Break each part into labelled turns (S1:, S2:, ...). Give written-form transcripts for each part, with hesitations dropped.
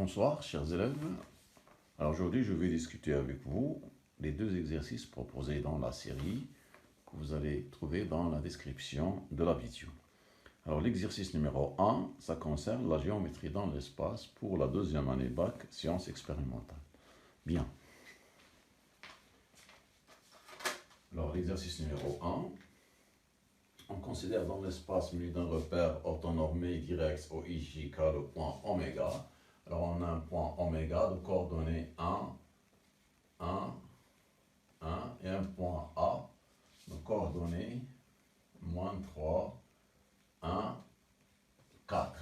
S1: Bonsoir, chers élèves. Alors aujourd'hui, je vais discuter avec vous les deux exercices proposés dans la série que vous allez trouver dans la description de la vidéo. Alors l'exercice numéro 1, ça concerne la géométrie dans l'espace pour la deuxième année bac sciences expérimentales. Bien. Alors l'exercice numéro 1, on considère dans l'espace muni d'un repère orthonormé direct OIJK le point oméga. Alors on a un point oméga de coordonnées 1, 1, 1 et un point A de coordonnées moins 3, 1, 4.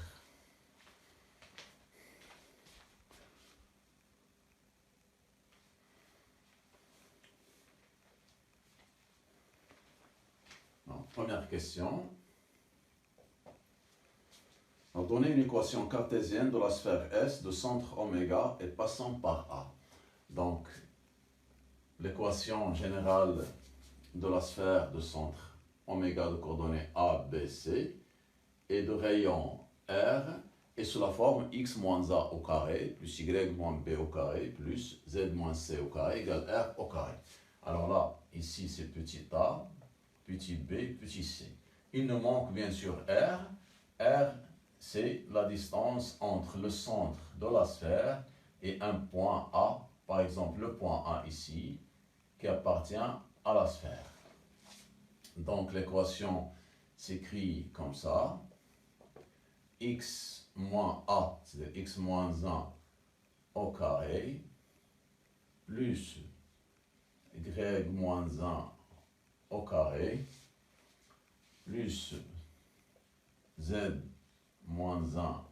S1: Donc, première question. Alors, donner une équation cartésienne de la sphère S de centre oméga et passant par A. Donc, l'équation générale de la sphère de centre oméga de coordonnées A, B, C et de rayon R est sous la forme x moins A au carré plus y moins B au carré plus z moins C au carré égale R au carré. Alors là, ici c'est petit a, petit b, petit c. Il nous manque bien sûr R. R, c'est la distance entre le centre de la sphère et un point A, par exemple le point A ici, qui appartient à la sphère. Donc l'équation s'écrit comme ça. X moins A, c'est-à-dire x moins 1 au carré, plus y moins 1 au carré, plus z moins 1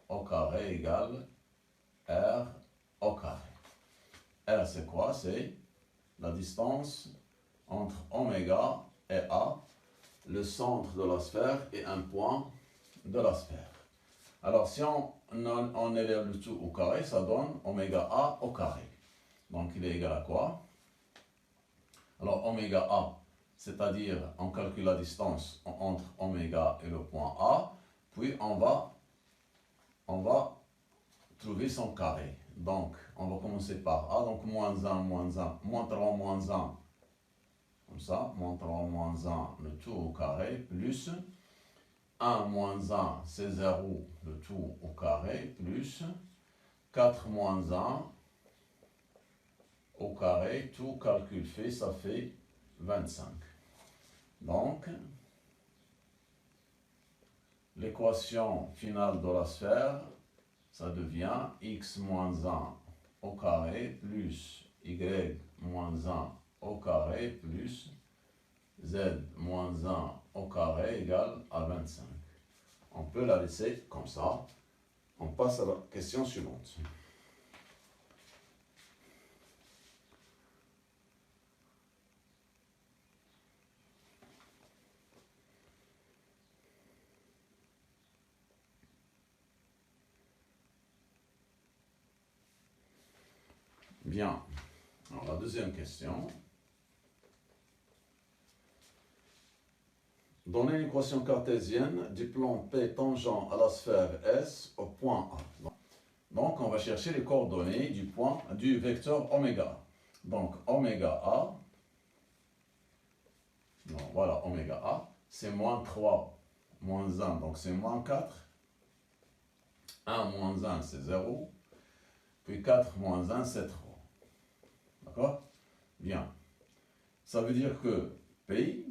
S1: au carré égale R au carré. R c'est quoi? C'est la distance entre oméga et A, le centre de la sphère et un point de la sphère. Alors si on élève le tout au carré, ça donne oméga A au carré. Donc il est égal à quoi? Alors oméga A, c'est-à-dire on calcule la distance entre oméga et le point A, puis on va trouver son carré. Donc on va commencer par A, donc moins 1, moins 1, moins 3, moins 1, comme ça, moins 3, moins 1, le tout au carré, plus 1 moins 1, c'est 0, le tout au carré, plus 4 moins 1 au carré, tout calcul fait, ça fait 25. Donc, l'équation finale de la sphère, ça devient x moins 1 au carré plus y moins 1 au carré plus z moins 1 au carré égale à 25. On peut la laisser comme ça. On passe à la question suivante. Bien. Alors, la deuxième question. Donnez une équation cartésienne du plan P tangent à la sphère S au point A. Donc, on va chercher les coordonnées du vecteur oméga. Donc, oméga A, voilà, oméga A, c'est moins 3, moins 1, donc c'est moins 4. 1 moins 1, c'est 0. Puis 4 moins 1, c'est 3. D'accord? Bien. Ça veut dire que P,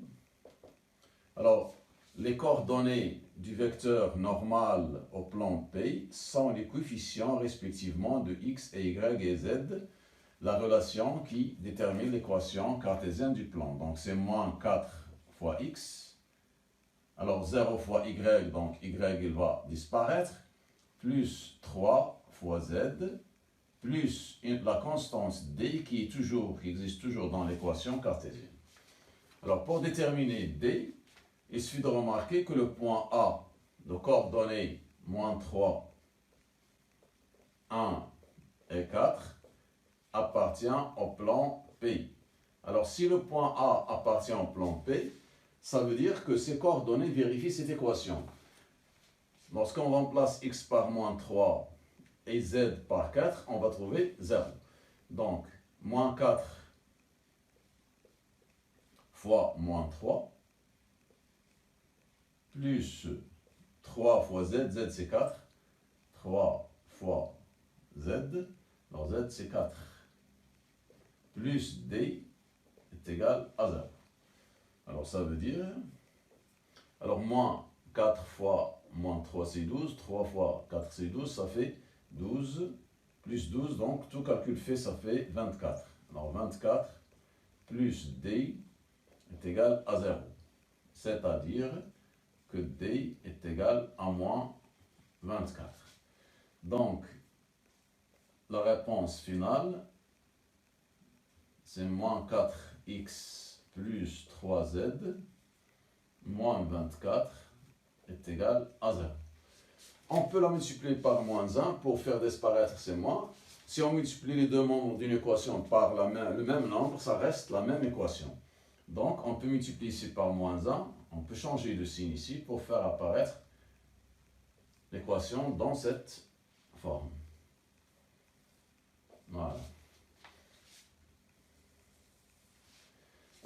S1: alors, les coordonnées du vecteur normal au plan P sont les coefficients respectivement de x et y et z, la relation qui détermine l'équation cartésienne du plan. Donc, c'est moins 4 fois x. Alors, 0 fois y, donc y il va disparaître, plus 3 fois z, plus la constance d qui existe toujours dans l'équation cartésienne. Alors, pour déterminer d, il suffit de remarquer que le point A de coordonnées moins 3, 1 et 4 appartient au plan P. Alors, si le point A appartient au plan P, ça veut dire que ces coordonnées vérifient cette équation. Lorsqu'on remplace x par moins 3 et z par 4, on va trouver 0. Donc, moins 4 fois moins 3, plus 3 fois z, z c'est 4, 3 fois z, alors z c'est 4, plus d est égal à 0. Alors ça veut dire, alors moins 4 fois moins 3 c'est 12, 3 fois 4 c'est 12, ça fait 12, plus 12, donc tout calcul fait, ça fait 24. Alors 24 plus d est égal à 0. C'est-à-dire que d est égal à moins 24. Donc, la réponse finale, c'est moins 4x plus 3z moins 24 est égal à 0. On peut la multiplier par moins 1 pour faire disparaître ces moins. Si on multiplie les deux membres d'une équation par le même nombre, ça reste la même équation. Donc, on peut multiplier ici par moins 1, on peut changer de signe ici pour faire apparaître l'équation dans cette forme. Voilà.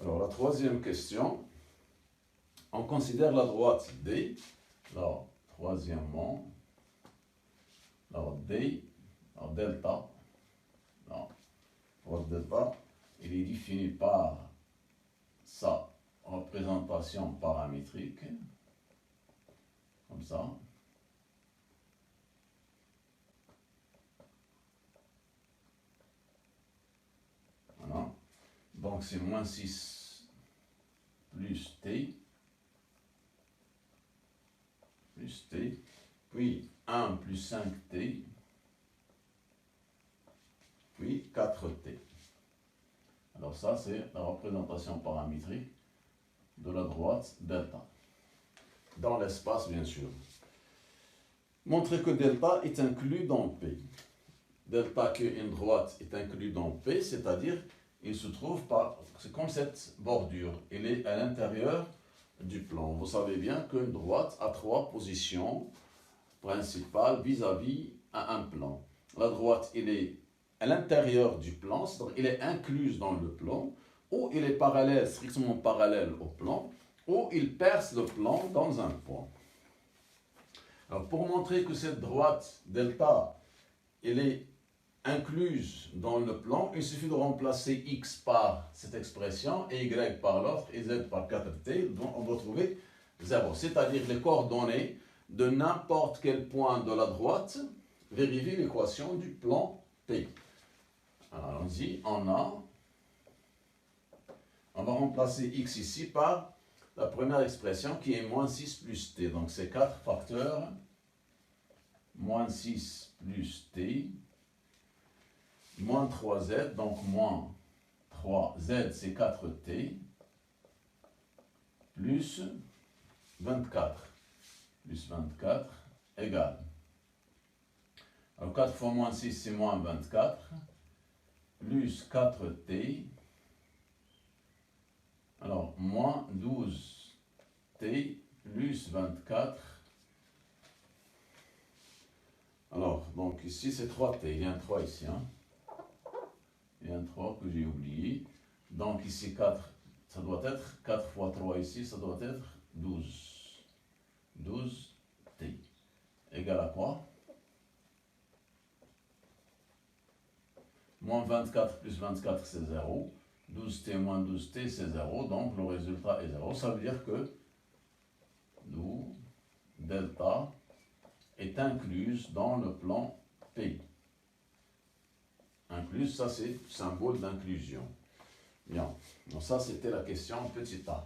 S1: Alors, la troisième question, on considère la droite D. Alors, troisièmement, alors D, alors delta, alors, droite delta, il est défini par sa représentation paramétrique, comme ça. Voilà. Donc c'est moins 6 plus t, puis 1 plus 5t, puis 4t. Alors ça, c'est la représentation paramétrique de la droite delta. Dans l'espace, bien sûr. Montrer que delta est inclus dans P. Delta qu'une droite est inclus dans P, c'est-à-dire il se trouve par, c'est comme cette bordure, il est à l'intérieur du plan. Vous savez bien qu'une droite a trois positions principales vis-à-vis à un plan. La droite, il est à l'intérieur du plan, c'est-à-dire il est inclus dans le plan, ou il est parallèle, strictement parallèle au plan, ou il perce le plan dans un point. Alors pour montrer que cette droite delta, elle est incluse dans le plan, il suffit de remplacer x par cette expression et y par l'autre et z par 4t, donc on va trouver 0. C'est-à-dire les coordonnées de n'importe quel point de la droite vérifient l'équation du plan P. Alors allons-y, on va remplacer x ici par la première expression qui est moins 6 plus t. Donc c'est 4 facteurs, moins 6 plus t, moins 3z, donc moins 3z c'est 4t, plus 24, égale. Alors 4 fois moins 6 c'est moins 24, plus 4t, alors moins 12t, plus 24. Alors, donc ici c'est 3t, il y a un 3 ici, hein. Il y a un 3 que j'ai oublié. Donc ici 4, ça doit être 4 fois 3 ici, ça doit être 12. 12t. Égal à quoi? Moins 24 plus 24 c'est 0. 12t moins 12t c'est 0. Donc le résultat est 0. Ça veut dire que nous, delta est incluse dans le plan P. Incluse, ça c'est symbole d'inclusion. Bien, donc ça c'était la question petit a.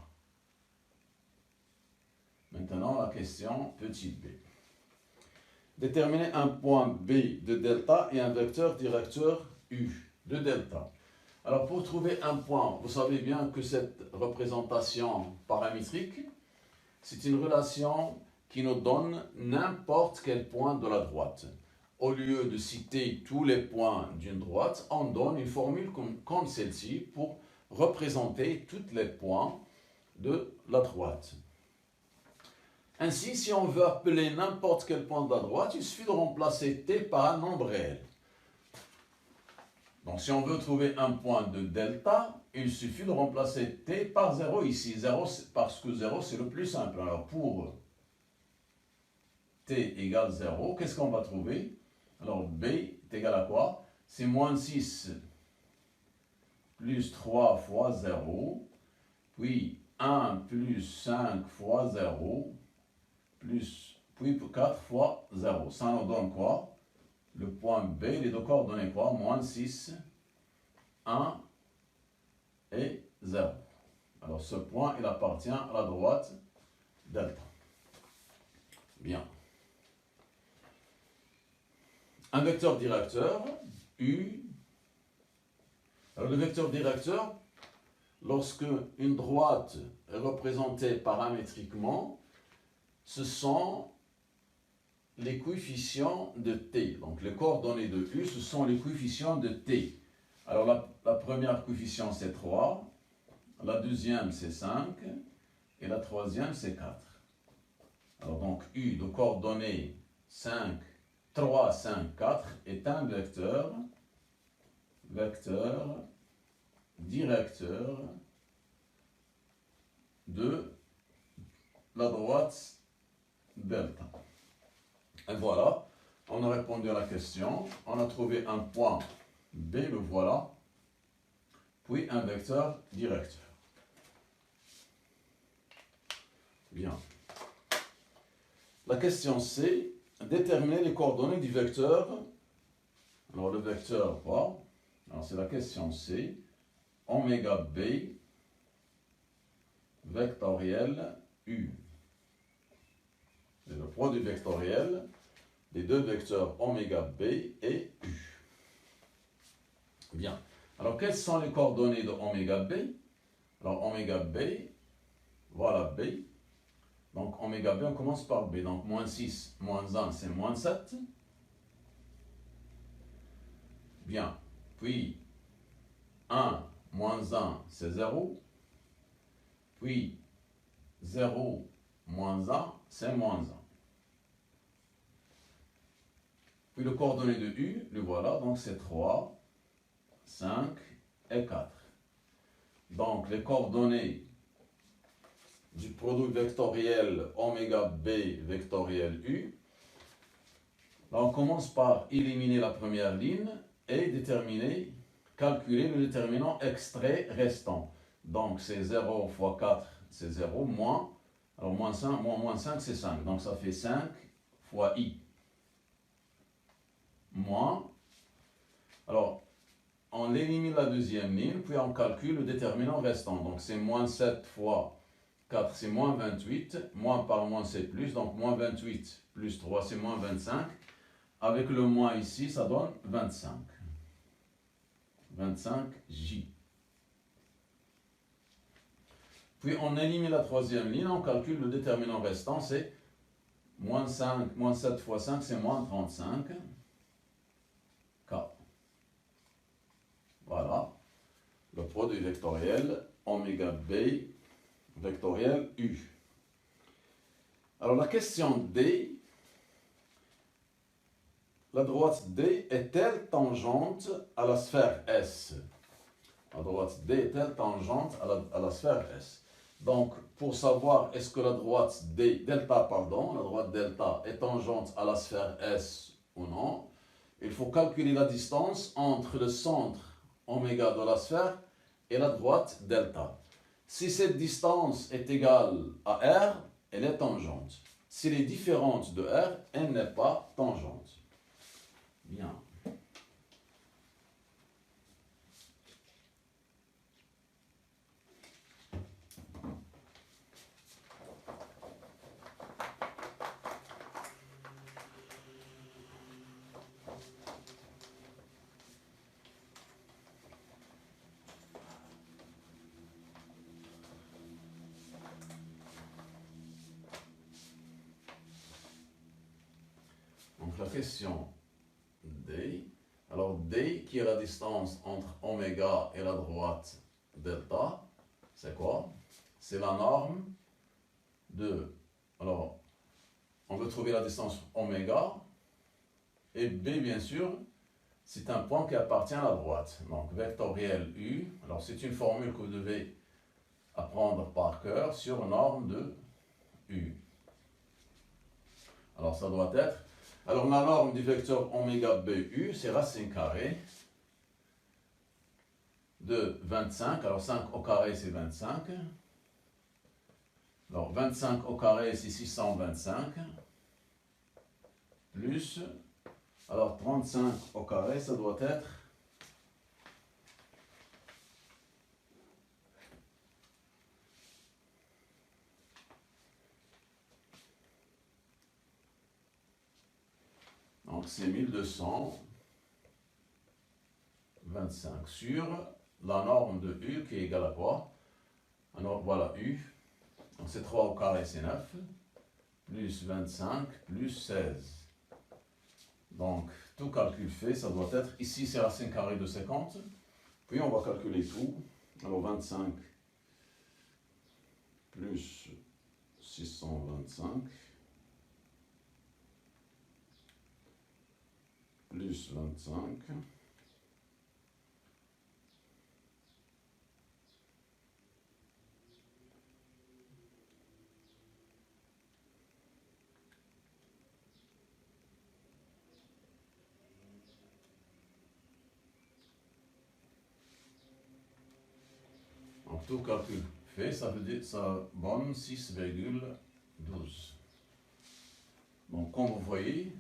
S1: Maintenant la question petit b. Déterminer un point B de delta et un vecteur directeur U de delta. Alors pour trouver un point, vous savez bien que cette représentation paramétrique, c'est une relation qui nous donne n'importe quel point de la droite. Au lieu de citer tous les points d'une droite, on donne une formule comme celle-ci pour représenter tous les points de la droite. Ainsi, si on veut appeler n'importe quel point de la droite, il suffit de remplacer t par un nombre réel. Donc si on veut trouver un point de delta, il suffit de remplacer t par 0 ici. 0, parce que 0 c'est le plus simple. Alors pour t égale 0, qu'est-ce qu'on va trouver? Alors b est égal à quoi? C'est moins 6 plus 3 fois 0, puis 1 plus 5 fois 0, puis 4 fois 0. Ça nous donne quoi? Le point B, les deux coordonnées quoi? Moins 6, 1 et 0. Alors ce point, il appartient à la droite delta. Bien. Un vecteur directeur, U. Alors le vecteur directeur, lorsque une droite est représentée paramétriquement, ce sont les coefficients de t. Donc les coordonnées de U, ce sont les coefficients de t. Alors la première coefficient c'est 3, la deuxième c'est 5 et la troisième c'est 4. Alors donc U de coordonnées 5, 3, 5, 4 est un vecteur directeur de la droite delta. Et voilà, on a répondu à la question, on a trouvé un point B, le voilà, puis un vecteur directeur. Bien. La question C, déterminer les coordonnées du vecteur. Alors le vecteur, quoi? Alors c'est la question C, oméga B vectoriel U. C'est le produit vectoriel des deux vecteurs oméga B et U. Bien. Alors, quelles sont les coordonnées de oméga B? Alors, oméga B, voilà B. Donc, oméga B, on commence par B. Donc, moins 6, moins 1, c'est moins 7. Bien. Puis, 1, moins 1, c'est 0. Puis, 0, moins 1, c'est moins 1. Puis, le coordonnées de U, le voilà. Donc, c'est 3, 5 et 4. Donc, les coordonnées du produit vectoriel oméga B vectoriel U. Là, on commence par éliminer la première ligne et calculer le déterminant extrait restant. Donc, c'est 0 fois 4, c'est 0, moins, alors moins 5, c'est 5. Donc, ça fait 5 fois I. Moins, alors, on élimine la deuxième ligne, puis on calcule le déterminant restant. Donc, c'est moins 7 fois 4, c'est moins 28. Moins par moins, c'est plus. Donc, moins 28 plus 3, c'est moins 25. Avec le moins ici, ça donne 25. 25J. Puis, on élimine la troisième ligne, on calcule le déterminant restant, c'est moins 7 fois 5, c'est moins 35. K. Voilà. Le produit vectoriel oméga B vectoriel U. Alors la question D, la droite D est-elle tangente à la sphère S? La droite D est-elle tangente à la sphère S? Donc pour savoir est-ce que la droite delta est tangente à la sphère S ou non, il faut calculer la distance entre le centre oméga de la sphère et la droite delta. Si cette distance est égale à R, elle est tangente. Si elle est différente de R, elle n'est pas tangente. Bien. Donc la question D. Alors D, qui est la distance entre oméga et la droite delta, c'est quoi? C'est la norme de... Alors, on veut trouver la distance oméga, et B, bien sûr, c'est un point qui appartient à la droite. Donc, vectoriel U, alors c'est une formule que vous devez apprendre par cœur sur norme de U. Alors, ça doit être... Alors, la norme du vecteur oméga BU, c'est racine carrée de 25. Alors, 5 au carré, c'est 25. Alors, 25 au carré, c'est 625. Plus... Alors, 35 au carré, ça doit être... Donc, c'est 1225 sur la norme de U qui est égale à quoi? Alors, voilà U. Donc, c'est 3 au carré, c'est 9. Plus 25, plus 16. Donc, tout calcul fait, ça doit être... Ici, c'est racine carrée de 50. Puis, on va calculer tout. Alors, 25 plus 625 plus 25 donc tout calcul fait, ça veut dire ça donne 6,12. Donc comme vous voyez,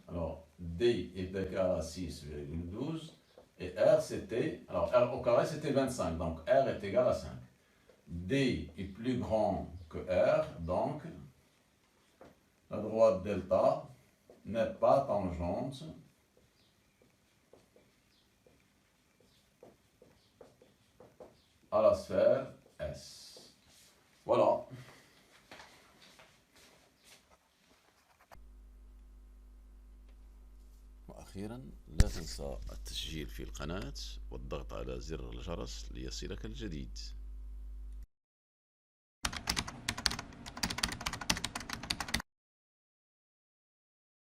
S1: alors D est égal à 6,12 et R c'était, alors R au carré c'était 25, donc R est égal à 5. D est plus grand que R, donc la droite delta n'est pas tangente à la sphère S. Voilà. وأخيرا لا تنسى التسجيل في القناة والضغط على زر الجرس ليصلك الجديد.